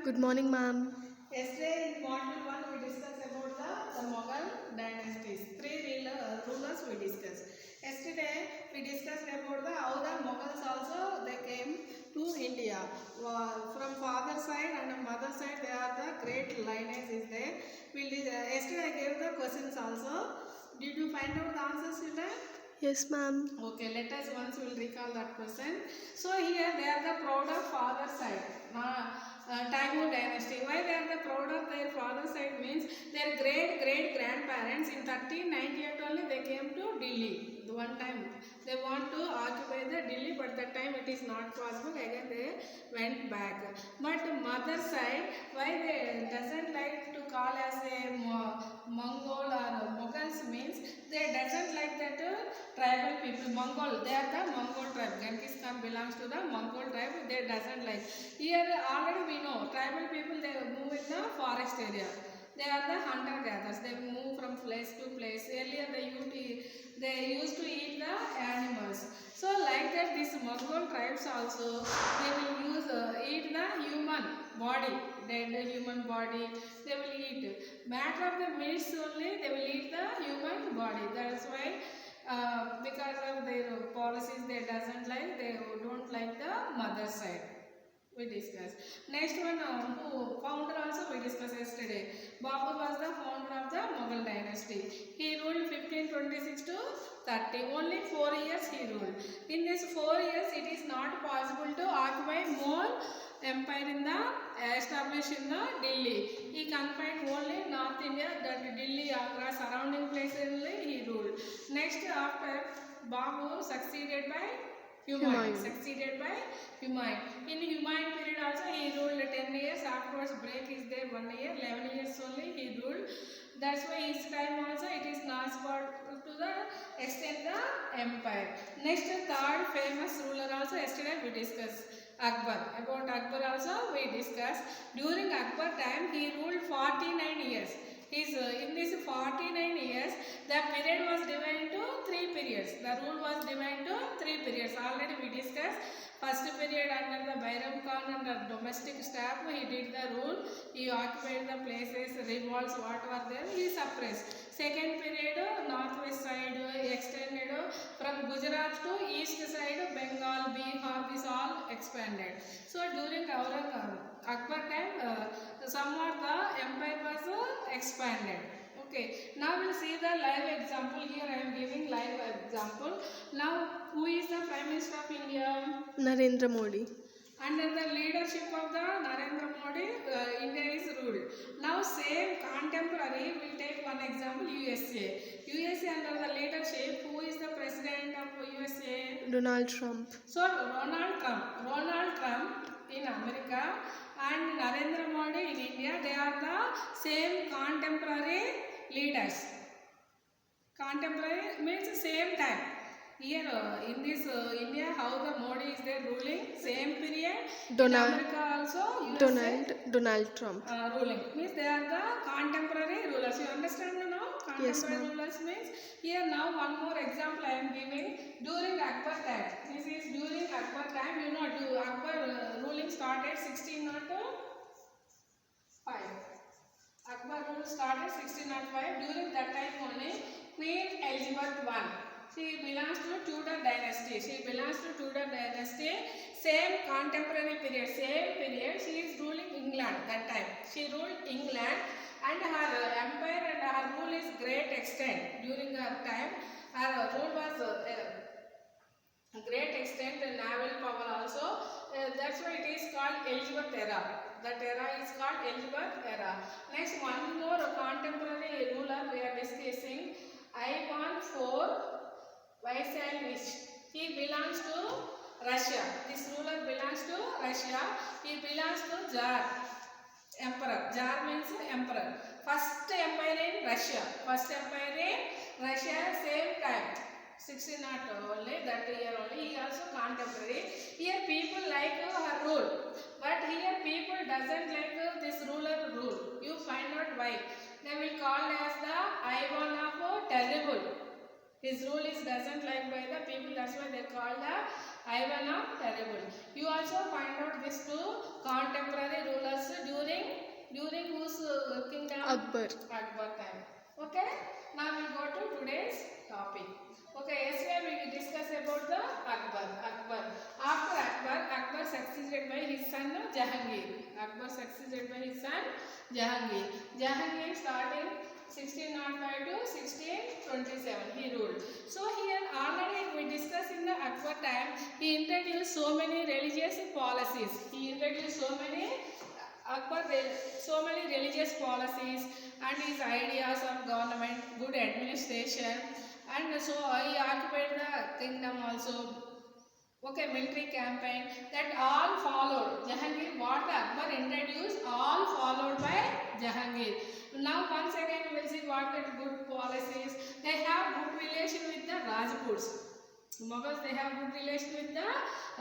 Good morning, ma'am. Yesterday in module 1 we discussed about the Mughal dynasties. Rulers we discussed. Yesterday we discussed about how the Mughals also they came to India. From father side and mother side they are the great lineage is there. Yesterday I gave the questions also. Did you find out the answers today? Yes, ma'am. Okay, let us once will recall that question. So here they are the proud of father side. Taimur dynasty. Why they are the proud of their father side means their great grandparents in 1398 only they came to Delhi. The one time they want to occupy the Delhi, but that time it is not possible. Again they went back. But mother side, why they doesn't like to call as a Mongol or Mughals means they doesn't like that tribal people. Mongol, they are the Mongol tribe. Genghis Khan belongs to the Mongol tribe. They doesn't like. Here already we know tribal people they move in the forest area. They are the hunter gatherers. They move from place to place. Earlier they used to eat the animals. So like that these Mongol tribes also they will eat the human body, dead human body. They will eat. Matter of the minutes only they will eat the human body. That's why because of their policies they doesn't like, they don't like the mother side. We discussed. Next one, who founder also we discussed yesterday. Babur was the founder of the Mughal dynasty. He ruled 1526 to 30. Only 4 years he ruled. In this 4 years, it is not possible to occupy more empire in the established in the Delhi. He confined only North India, that Delhi, Agra, surrounding places only he ruled. Next, after Babur succeeded by Humayun. Succeeded by Humayun. In Humayun period also he ruled 10 years. Afterwards break is there 1 year. 11 years only he ruled. That's why his time also it is not possible to the extend the empire. Next third famous ruler also yesterday we discussed. Akbar. About Akbar also we discussed. During Akbar time he ruled 49 years. In this 49 years, the period was divided into 3 periods. The rule was divided into 3 periods. Already we discussed. First period under the Bairam Khan and the domestic staff, he did the rule. He occupied the places, revolts, what were there, he suppressed. Second period, northwest side extended from Gujarat to east side, Bengal, Bihar, this all expanded. So during Akbar time, somewhat the empire was expanded. Okay, now we'll see the live example. Here I am giving live example. Now, who is the Prime Minister of India? Narendra Modi. Under the leadership of the Narendra Modi, India is ruled. Now, same contemporary, we'll take one example, USA. USA under the leadership, who is the president of USA? Donald Trump. So, Donald Trump in America and Narendra Modi in India, they are the same contemporary leaders. Contemporary means same time. Here in this India, how the Modi is there ruling, same period. In America also, USA, Donald Trump. Ruling means they are the contemporary rulers. You understand now? Contemporary rulers means here now one more example I am giving. During Akbar time, this is during Akbar time. You know, Akbar ruling started 1605. Akbar rule started 1605. During that time only, Queen Elizabeth I. She belongs to Tudor dynasty. Same contemporary period. She is ruling England that time. She ruled England and her empire and her rule is great extent. During her time, her rule was great extent and naval power also. That's why it is called Elizabeth era. That era is called Elizabeth era. Next, one more contemporary ruler we are discussing. Ivan IV Vasilevich. He belongs to Russia. This ruler belongs to Russia. He belongs to Tsar. Emperor. Tsar means emperor. First empire in Russia. Same time. 1600 only, that year only. He also contemporary. Here people like her rule. But here people doesn't like this ruler rule. You find out why. They will call as the Ivan of Terrible. His rule is doesn't like by the people. That's why they call the Ivan of Terrible. You also find out these two contemporary rulers during Akbar. Akbar time. Okay. Now we go to today's topic. Okay. Yesterday we will discuss about the Akbar. Akbar. After Akbar, Akbar succeeded by his son Jahangir. Akbar succeeded by his son Jahangir. Jahangir started 1605 to 1627 he ruled. So here already we discussed in the Akbar time he introduced so many religious policies. He introduced so many religious policies and his ideas of government, good administration, and so he occupied the kingdom also. Okay, military campaign that all followed. Jahangir, what the Akbar introduced, all followed by Jahangir. Now once again we will see what the good policies. They have good relation with the Rajputs. Mughals, they have good relation with the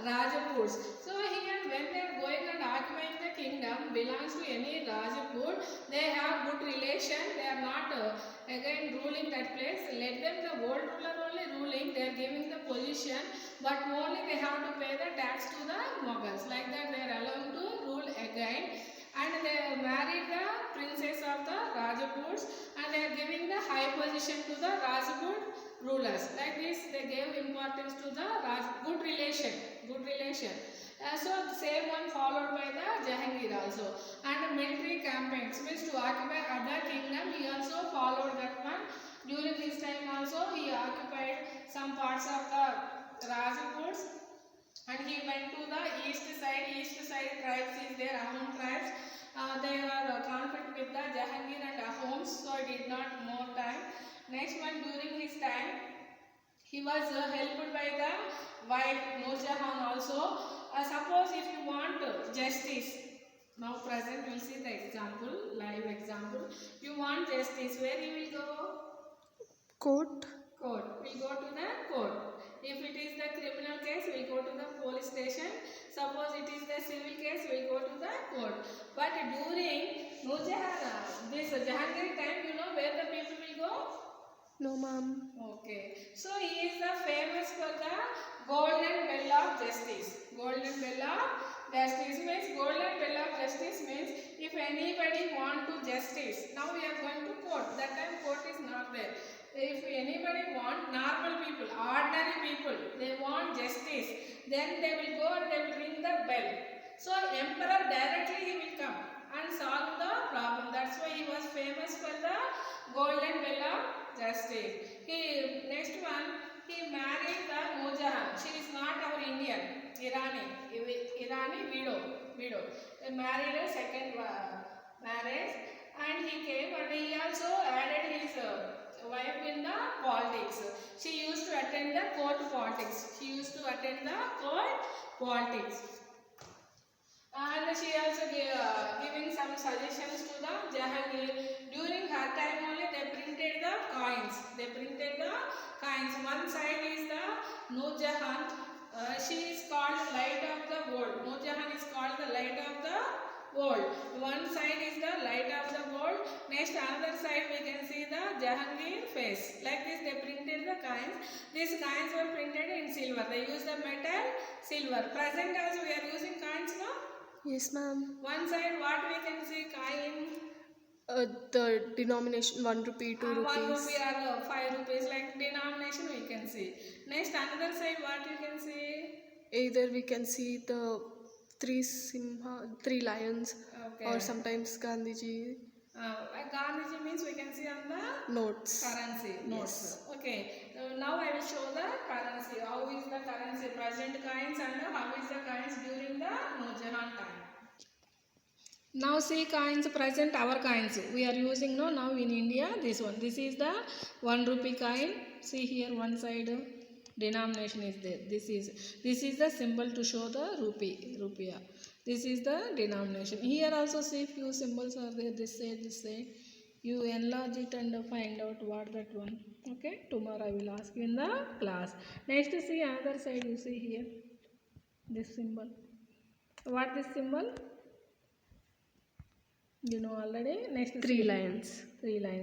Rajputs. So here when they are going and occupying the kingdom belongs to any Rajput, they have good relation. They are not again ruling that place. Let them the old ruler only ruling. They are giving the position, but only they have to pay the tax to the Mughals. Like that they are allowed to rule again. And they married the princess of the Rajputs and they are giving the high position to the Rajput rulers. Like this they gave importance to the good relation. So the same one followed by the Jahangir also. And military campaigns means to occupy other kingdom, he also followed that one. During his time also he occupied some parts of the Rajputs. And he went to the east side tribes is there, Ahom tribes. They were conflict with the Jahangir and Ahoms, so it did not more time. Next one, during his time, he was helped by the wife Nur Jahan also. Suppose if you want justice, now present we will see the example, live example. You want justice, where you will go? Court. Court. We go to the court. If it is the criminal case, we will go to the police station. Suppose it is the civil case, we will go to the court. But during this Jahangir time, you know where the people will go? No, ma'am. Okay. So he is the famous for the golden bell of justice. Golden bell of justice means if anybody want to justice. Now we are going to court. That time court is not there. If anybody want, normal people, ordinary people, they want justice, then they will go and they will ring the bell. So emperor directly he will come and solve the problem. That's why he was famous for the golden bell of justice. Next one, he married the Nur Jahan. She is not our Indian, Irani widow. They married a second marriage, and he came and he also added his wife in the politics. She used to attend the court politics. And she also giving some suggestions to the Jahangir. During her time only they printed the coins. One side is the Nur Jahan. She is called light of the world. Nur Jahan is called the light of the world. One side is the light of the world. Next another side we can see the Jahangir face. Like this they printed the coins. These coins were printed in silver. They use the metal silver. Present also we are using coins now. Yes, ma'am. One side what we can see coin. The denomination 1 rupee, 2 rupees. 1 rupee or 5 rupees like denomination we can see. Next another side what you can see. Either we can see the three lions, Okay. or sometimes Gandhiji. Gandhiji means we can see on the Notes. currency notes. Yes. Okay. Now I will show the currency. How is the currency present coins and how is the coins during the Nur Jahan time. Now see coins present, our coins. We are using now in India this one. This is the 1 rupee coin. See here one side denomination is there. This is the symbol to show the rupiah. This is the denomination. Here also see few symbols are there. This side. You enlarge it and find out what that one. Okay. Tomorrow I will ask you in the class. Next see another side. You see here this symbol. What this symbol? You know already. Next Three lines.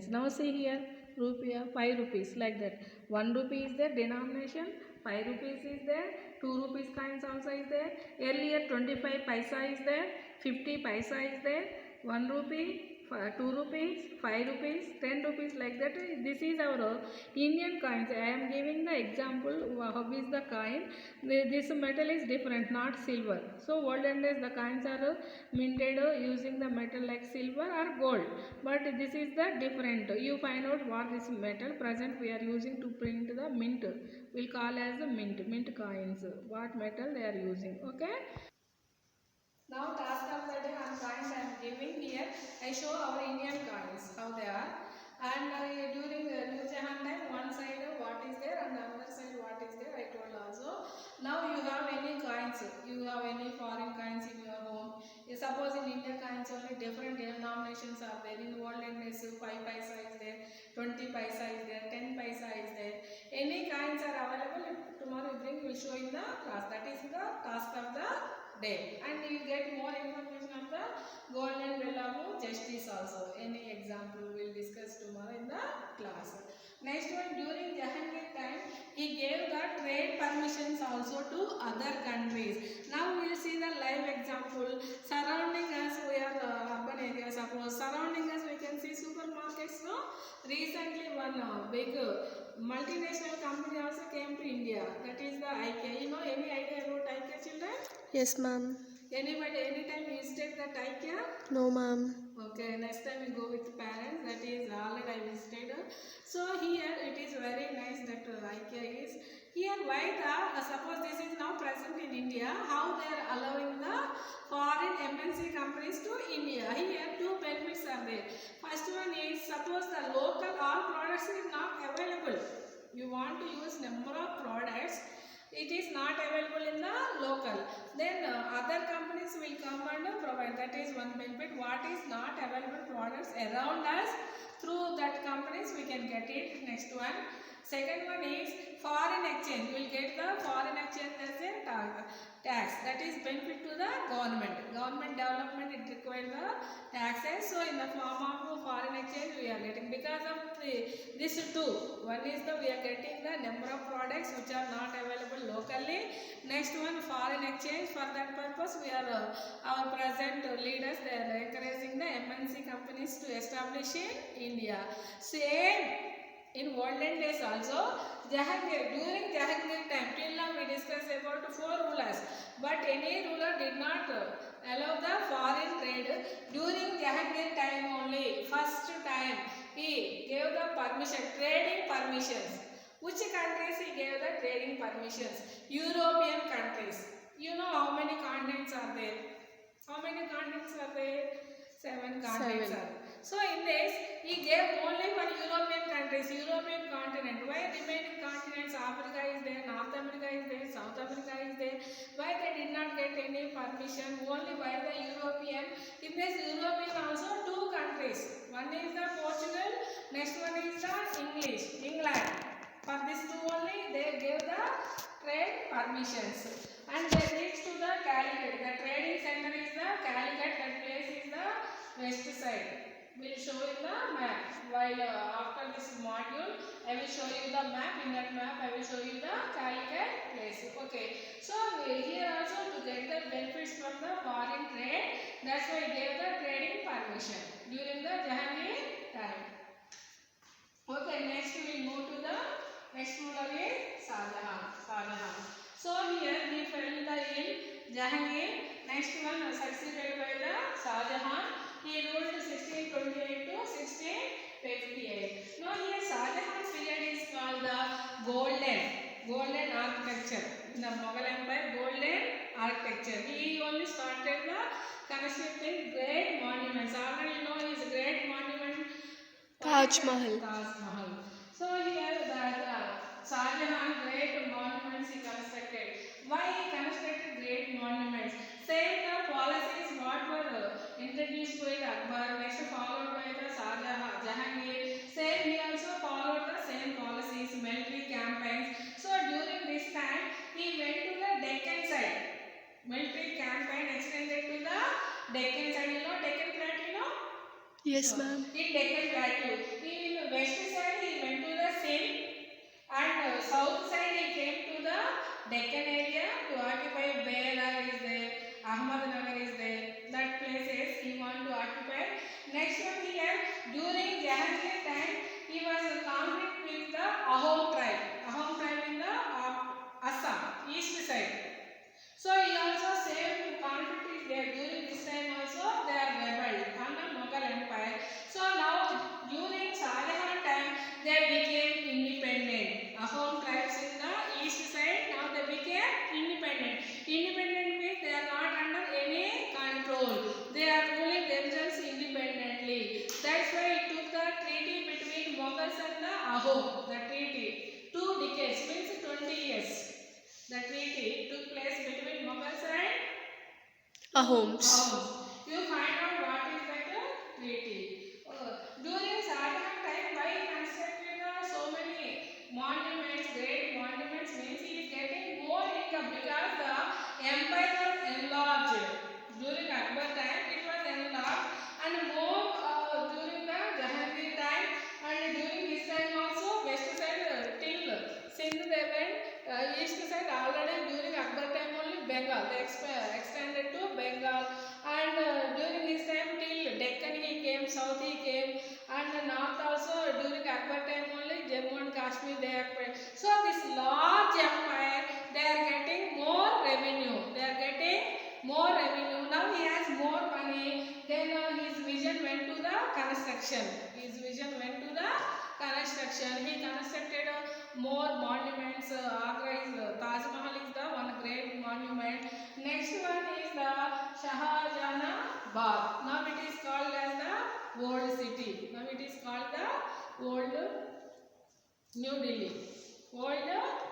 Now see here rupiah 5 rupees like that. 1 rupee is there denomination. 5 rupees is there. 2 rupees coins also is there. Earlier 25 paisa is there. 50 paisa is there. 1 rupee, 2 rupees, 5 rupees, 10 rupees, like that. This is our Indian coins. I am giving the example how is the coin. This metal is different, not silver. So olden days the coins are minted using the metal like silver or gold. But this is the different. You find out what this metal present we are using to print the mint. We'll call as the mint coins. What metal they are using. Okay. Now task of the day on coins I am giving here. I show our Indian coins how they are, and during New Jahan time one side what is there and the other side what is there I told also. Now you have any coins, you have any foreign coins in your home. You suppose in India coins only different denominations are there. In olden days 5 paisa is there, 20 paisa is there, 10 paisa is there. Any coins are available. If tomorrow you bring, we will show in the class. That is the task of the day, and you get more information of the golden Vellahu justice also. Any example we will discuss tomorrow in the class. Next one, during Jahangir time he gave the trade permissions also to other countries. Now we will see the live example. Surrounding us we are urban area. Suppose surrounding us we can see supermarkets. No, recently one big multinational company also came to India. That is the IKEA. You know any idea about IKEA, children? Yes, ma'am. Anybody, anytime you visited that IKEA? No, ma'am. Okay, next time you go with parents. That is already I visited. So here it is very nice that IKEA is. Here why the, suppose this is now present in India, how they are allowing the foreign MNC companies to India. Here two benefits are there. First one is, suppose the local all products is not available. You want to use number of products, it is not available in the local, then other companies will come and provide. That is one benefit. What is not available products around us, through that companies we can get it. Next one, second one is foreign exchange. We will get the foreign exchange as a tax. That is benefit to the government development. It requires the taxes. So in the form of foreign exchange we are getting, because of this two. One is the we are getting the number of products which are not available locally. Next one, foreign exchange. For that purpose we are our present leaders, they are encouraging the MNC companies to establish in India. Same in olden days also. Jahangir, during Jahangir time, till now we discussed about 4 rulers, but any ruler did not allow the foreign trade. During Jahangir time only, first time he gave the permission, trading permissions. Which countries he gave the trading permissions? European countries. You know how many continents are there? How many continents are there? 7 continents are. So in this, he gave only for European countries, European continent. Why remaining continents? Africa is there, North America is there, South America is there. Why they did not get any permission? Only by the European. In this European also 2 countries. One is the Portugal, next one is the England. For these 2 only they gave the trade permissions. And they reached to the Calicut. The trading center is the Calicut. That place is the west side. We will show you the map. While after this module, I will show you the map. In that map, I will show you the Calicut place. Okay. So here also to get the benefits from the foreign trade, that's why I gave the trading permission during the Jahangir time. Okay. Next we will move to the next ruler is Shahjahan. So here he fell in the Jahangir. Next one succeeded by the Shahjahan. He ruled 1628 to 1658. Now here Shahjahan's period is called the golden architecture. In the Mughal Empire, golden architecture. He only started the constructing great monuments. Already you know his great monument Taj Mahal. So here the Shahjahan great monuments he constructed. Why he constructed great monuments? Same the policies what were introduced by Akbar, next followed by the Jahangir. Same he also followed the same policies, military campaigns. So during this time he went to the Deccan side. Military campaign extended to the Deccan side. You know Deccan Plateau? Yes, ma'am. In Deccan Plateau. In west side he went to the Sindh, and south side he came to the Deccan area to occupy. Bela is there, Ahmednagar is there. That places he want to occupy. Next one Jahangir time, he was a conflict with the Ahom tribe. Ahom tribe in the Assam, east side. So he also saved conflict is there. During this time also they are rebelled on the Mughal Empire. So now during Shah Jahan time they became independent. Ahom tribes in the east side, now they became independent. Independent means they are not under any control. They are ruling themselves independently. That's why it took the treaty between Mughals and the Ahom. The treaty 2 decades means 20 years. The treaty took place between Mughals and Ahoms. Ahoms. You find out what is that treaty. During Shah Jahan time, why he constructed so many monuments, great monuments means he is getting more income because the empire was enlarged. During Akbar time, it was enlarged and more during the Jahangir time and during his time also west side till Sindh they went. East side already during Akbar time only Bengal they extended to Bengal and during his time till Deccan he came, south he came and north also during Akbar time only Jammu and Kashmir they acquired. So this large empire they are getting more revenue. They are getting more revenue. Now he has more money. Then his vision went to the construction. His vision went to the construction. He constructed more monuments. Agra is Taj Mahal is the one great monument. Next one is the Shahjahan Bagh. Now it is called as the Old City. Now it is called the Old New Delhi. Old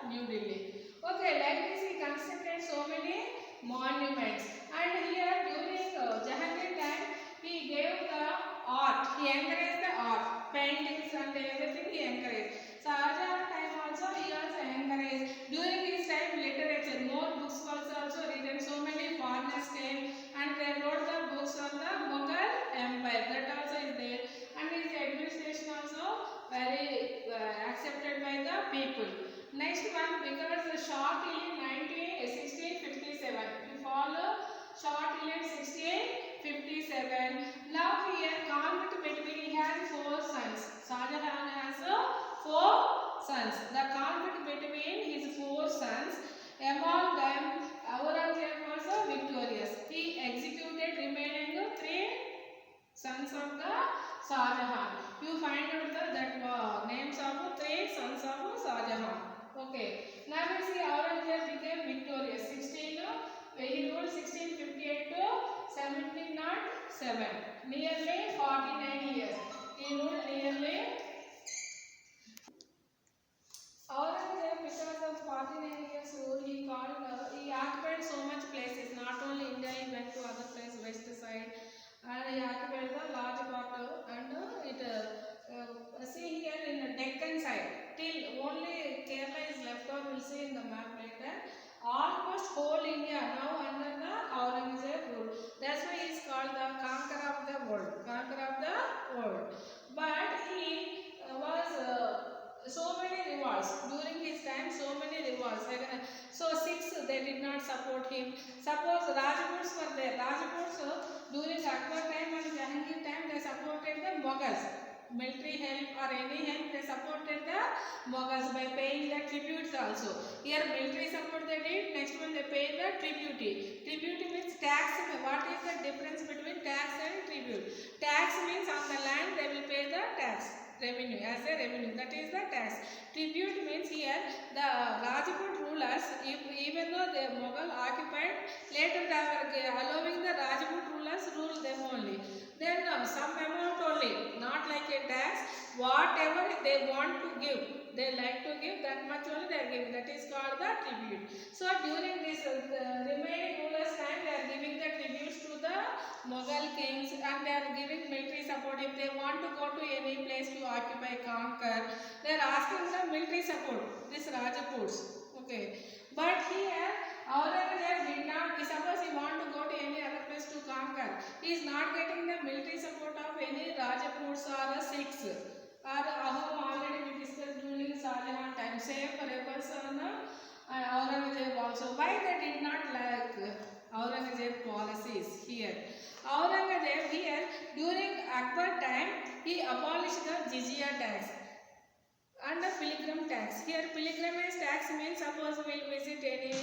New Delhi. Okay, like this he constructed so many monuments. And here during Jahangir time he gave the art. He encouraged the art, paintings and everything he encouraged. Shah Jahan time also he also encouraged. During his time literature, more books was also written. So many foreigners came and they wrote the books on the Mughal Empire. That also is there. And his administration also very accepted by the people. Next one, because shortly 1657, we follow shortly 1657. Now here conflict between, he has 4 sons. Shah Jahan has 4 sons. The conflict between his 4 sons, among them Aurangzeb was victorious. He executed remaining 3 sons of the Shah Jahan. You find out that names of 3 sons of Shah Jahan. Okay. Now we see Aurangzeb became victorious. He ruled 1658 to 1707. Nearly 49 years. He ruled nearly. Aurangzeb, because of 49 years rule, he occupied so much places. Not only India, he went to other places, west side. And he occupied the large part and see here in the Deccan side till only Kerala is left out, we'll see in the map later. Almost whole India now under the Aurangzeb rule. That's why he is called the conqueror of the world. Conqueror of the world. But he was so many revolts during his time. So many revolts. So 6 they did not support him. Suppose Rajputs were there. Rajputs during Akbar time and Jahangir time they supported the Mughals. Military help or any help they supported the Mughals by paying the tributes also. Here military support they did. Next one they pay the tribute. Tribute means tax. What is the difference between tax and tribute? Tax means on the land they will pay the tax. Revenue as a revenue, that is the tax. Tribute means here the Rajput rulers, even though the Mughal occupied, later they were allowing the Rajput rulers rule them only. Then some amount only, not like a tax, whatever they want to give, they like to give, that much only they are giving. That is called the tribute. So during this remaining rulers time they are giving the tributes to the Mughal kings and they are giving military support. If they want to go to any place to occupy, conquer, they are asking the military support, this Rajputs. Okay. But here Aurangzeb did not, suppose he want to go to any other place to conquer, he is not getting the military support of any Rajputs or Sikhs. Or Ahom already we discussed during Shah Jahan time. Same rebels on Aurangzeb also. Why they did not like Aurangzeb policies here? Aurangzeb here during Akbar time he abolished the jizya tax and the pilgrim tax. Here pilgrimage tax means suppose we will visit any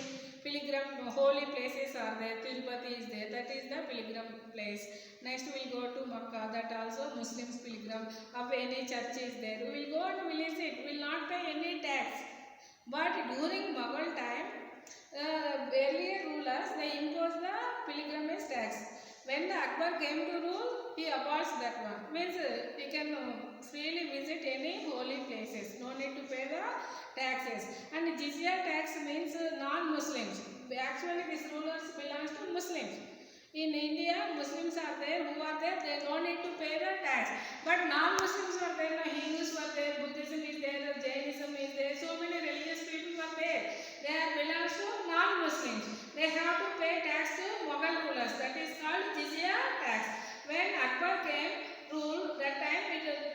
pilgrim holy places are there, Tirupati is there, that is the pilgrim place. Next we will go to Makkah, that also Muslims pilgrim. Of any church is there, we will go and visit, we will not pay any tax. But during Mughal time, earlier rulers they imposed the pilgrimage tax. When the Akbar came to rule, he abolished that one. Means we can freely visit any holy places. No need to pay the taxes. And jizya tax means non-Muslims. Actually, these rulers belongs to Muslims. In India, Muslims are there. Who are there? They don't need to pay the tax. But non-Muslims are there. Hindus were there. Buddhism is there. Jainism is there. So many religious people were there. They are belongs to non-Muslims. They have to pay tax to Mughal rulers. That is called jizya tax. When Akbar came rule, that time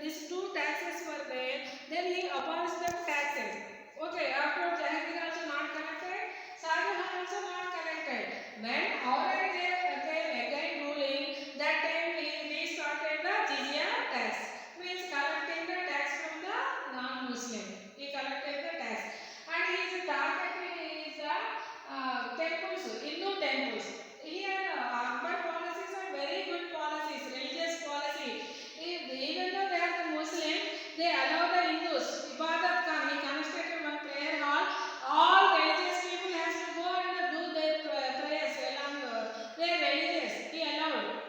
these two taxes were there. Then he abolished the taxes. Okay. After Jahangir also not connected. Shah Jahan also not connected. When Aurangzeb came again ruling, that time he restarted the jizya tax. Means collecting the tax from the non-Muslim. He collected the tax. And his target is the temples, Hindu temples. Here Akbar policies are very good policies, religious policy. Even though they are the Muslim, they allow the Hindus. Ibadat Khan, he constructed one prayer hall. All religious people has to go and do their prayers along their religious. He allowed.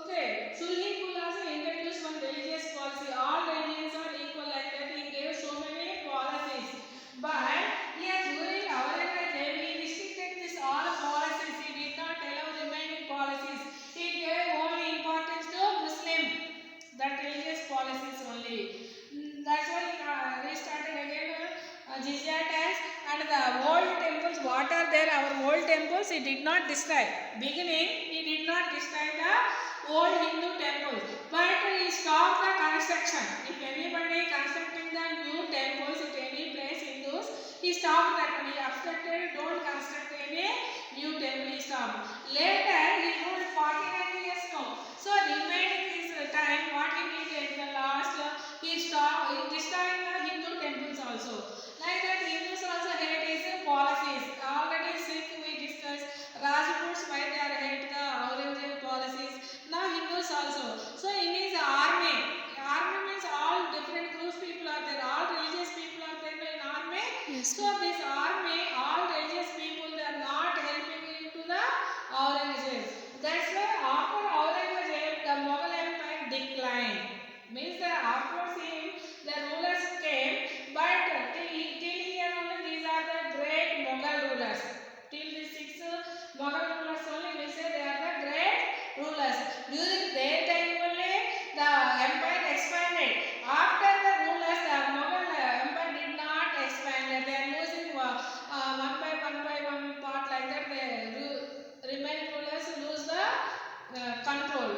Okay. Sulhi Kul also introduced one religious policy. All religions are equal like that. He gave so many policies. But here during Aurangzeb, he restricted this all policies. He did not allow remaining policies. He gave only importance to Muslim, that religious policies only. That's why he restarted again jizya tax. And the old temples, what are there? Our old temples, he did not destroy. Beginning, he did not destroy the old Hindu temples, but he stopped the construction. If anybody constructing the new temples at any place, Hindus, he stopped that one. He obstructed, don't construct any new temple, he stopped. Later, he ruled 49 years now. So, remaining his time, what he did at the last, he stopped destroying the Hindu temples also. Like that, Hindus also hate his policies. Already we discussed Rajputs why they are hate the Aurangzeb policies. Now Hindus also. So in his army means all different groups people are there. All religious people are there in army. Yes. So this army, all religious people, they are not helping him to the Aurangzeb. That's why after Aurangzeb, the Mughal Empire declined. Means that after him, the rulers came, but till here only these are the great Mughal rulers. Till the 6 Mughal rulers only we say they are the great rulers. During their time only the empire expanded. After the rulers, the Mughal empire did not expand. They are losing one by one part like that. The remaining rulers lose the control.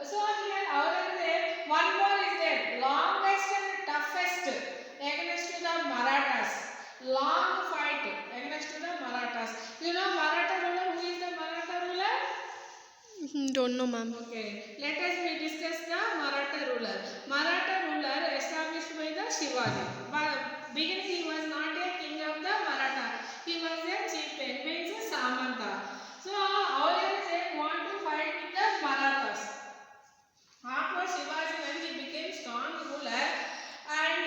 So here Aurangzeb, one more is there, longest and toughest against to the Marathas. Long fight against to the Marathas. You know Maratha ruler, who is the Maratha ruler? Don't know, ma'am. Okay, let us discuss the Maratha ruler. Maratha ruler established by the Shivaji. But beginning he was not a king of the Maratha. He was a chieftain, means a Samanta. So Aurangzeb want to fight with the Marathas. After Shivaji, when he became strong ruler, and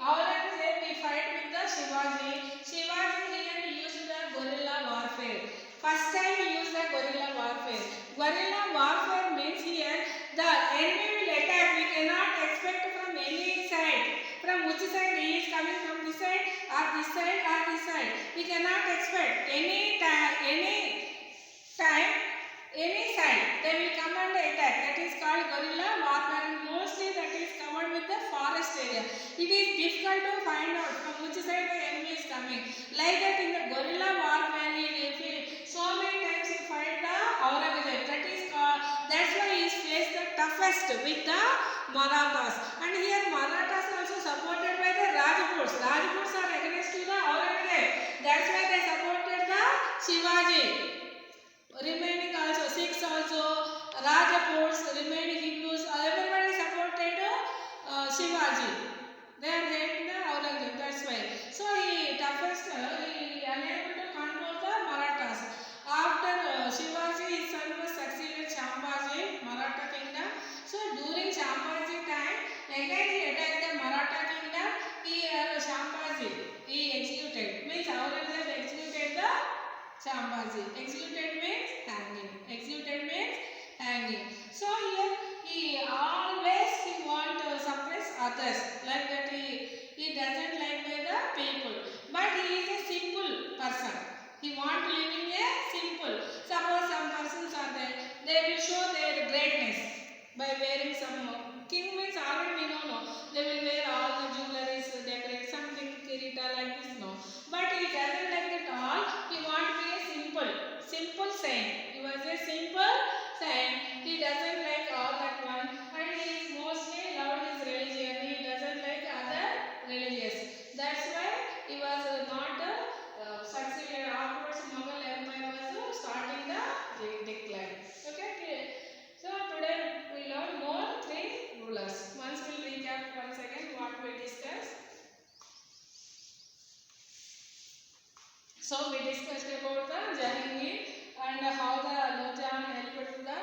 Aurangzeb he fight with the Shivaji. Shivaji here used the guerrilla warfare. First time he used the guerrilla warfare. Guerrilla warfare means here the enemy will attack. We cannot expect from any side. From which side he is coming, from this side or this side or this side. We cannot expect any time, any side. They will come and attack. That is called guerrilla warfare. And mostly that is covered with the forest area. It is difficult to find out from which side the enemy is coming. Like that in the guerrilla warfare, so many times he fight the Aurangzeb. That is called. That's why he is faced the toughest with the Marathas. And here Marathas also supported by the Rajputs. Rajputs are against to the Aurangzeb. That's why they supported the Shivaji. Remaining also Sikhs also, Rajputs, remaining Hindus, everybody supported Shivaji. They are hating the Aurangzeb. That's why. So he toughest. He unable to control the Marathas. After Shivaji, his son was succeeded Shambhaji, Maratha kingdom. So during Shambhaji time, again he attacked the Maratha kingdom. He Shambhaji he executed. Means Aurangzeb executed the Shambhaji. Executed means hanging. Executed means hanging. So here he always he want to suppress others. Like that he doesn't like the people. But he is a simple person. He want to live in a simple. Suppose some persons are there. They will show their greatness by wearing some king means already we know no. They will wear all the jewelries, decorate something kirita like this no. But he doesn't like it all. He want to be a simple saint. He was a simple saint. He doesn't like all that one, and he is mostly loved his religion. He doesn't like other religious. That's why he was not succeeded afterwards. Mughal Empire was starting the decline. Okay. So today we learn more three rulers. Once we'll recap once again what we discussed. So we discussed about the Jahangir and how the Nur Jahan helped to the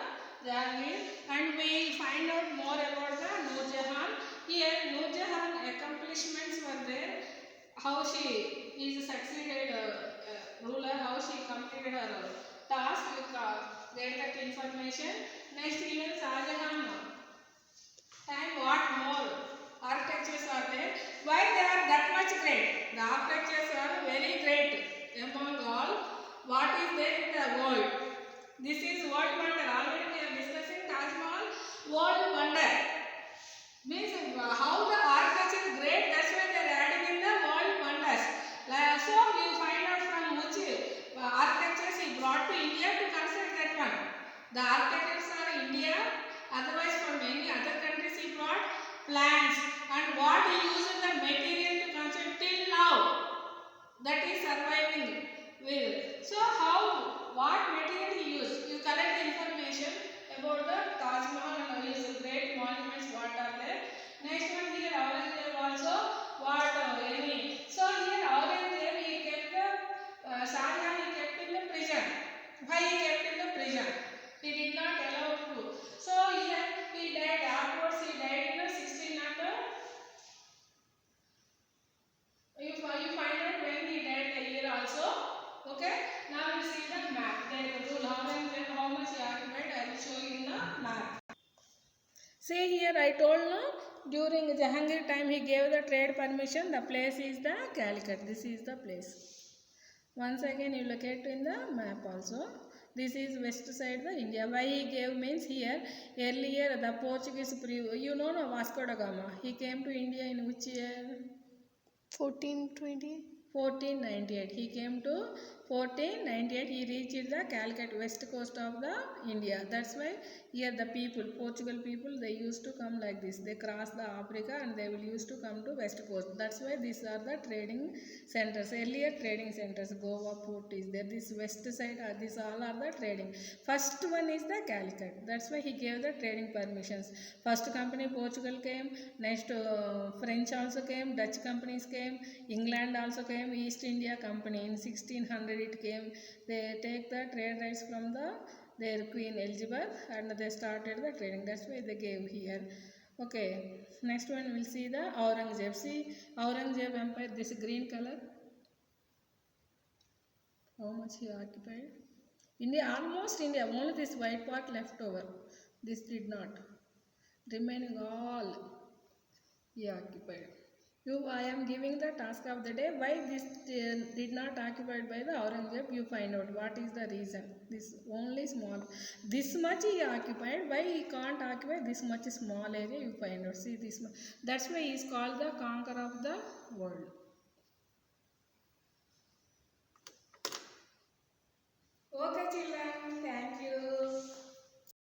Jahangir, and we find out more about the Nur Jahan. Here Nur Jahan accomplishments were there. How she is succeeded ruler, how she completed her task with get that information. Next even Shah Jahan time what more architectures are there. Why they are that much great? The architectures are very great among all. What is there in the world? This is world wonder. Already we are discussing Taj Mahal world wonder. Means how the architecture is great. That's why they are adding in the world wonders. So you find out from which architectures he brought to India to construct that one. The architects are India. Otherwise from many other countries he brought plans, and what he used the material to construct till now. That is surviving with. So how, what material he used? You collect the information about the Taj Mahal and his great monuments what are there. Next one here Aurangzeb also what any. So here Aurangzeb he kept the Shah Jahan he kept in the prison. Why he kept in the prison? He did not allow to. So here he died afterwards. He died in the 1600. You find out when he died the year also. Okay. Now we see the map. There rule how much he occupied. I will show you in the map. See here I told no. During Jahangir time he gave the trade permission. The place is the Calicut. This is the place. Once again you locate in the map also. This is west side the India. Why he gave means here earlier the Portuguese you know no Vasco da Gama. He came to India in which year? 1420. 1498. He came to 1498. He reached the Calicut west coast of the India. That's why here the people, Portugal people, they used to come like this. They cross the Africa and they will used to come to west coast. That's why these are the trading centers. Earlier trading centers. Goa port is there. This west side, these all are the trading. First one is the Calicut. That's why he gave the trading permissions. First company Portugal came. Next French also came. Dutch companies came. England also came. East India Company in 1600 it came. They take the trade rights from their Queen Elizabeth and they started the trading. That's why they gave here. Okay. Next one we'll see the Aurangzeb. See Aurangzeb empire. This green color. How much he occupied? India almost India. Only this white part left over. This did not. Remaining all he occupied. I am giving the task of the day. Why this did not occupied by the Aurangzeb? You find out what is the reason. This only small. This much he occupied. Why he can't occupy this much small area? You find out. See this much. That's why he is called the conqueror of the world. Okay, children.